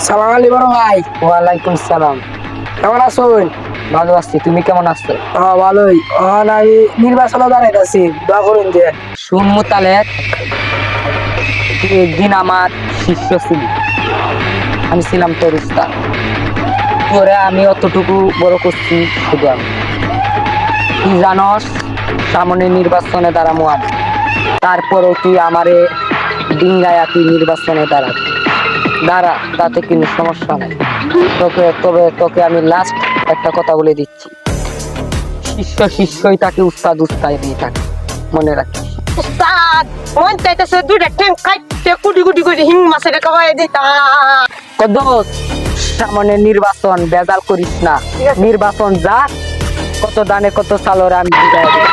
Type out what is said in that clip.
সালাম আলাইকুম বড় ভাই। ওয়ালাইকুম সালাম। কেমন আছেন? ভালো আছি, তুমি কেমন আছো? ভালোই। আমি নির্বাচনে দাঁড়াইতেছি, দোয়া করুন যে। শুনমু তাহলে, তুই একদিন আমার শিষ্য ছিলি, আমি ছিলাম তোর উস্তাদ। তোরে আমি অতটুকু বড় করছি শুধু আমি। তুই জানস সামনে নির্বাচনে দাঁড়ামো আমি, তারপরও তুই আমারে ডিঙ্গায়া তুই নির্বাচনে দাঁড়া, তাতে কিন্তু সমস্যা নাই। তবে তোকে আমি লাস্ট একটা কথা বলে দিচ্ছি, শিষ্য শিষ্যই তাকে উস্তাদ উস্তাদ দিয়ে থাকে, মনে রাখিস। উস্তাদ মন চাইতেছে দুইটা ঠ্যাং কাটতে কুটি কুটি করে হিং মাছের খাওয়াই দিতা। কদস, সামনে নির্বাচন, বেজাল করিস না। নির্বাচন যা, কত দানে কত সালরে আমি বুঝাই দেব।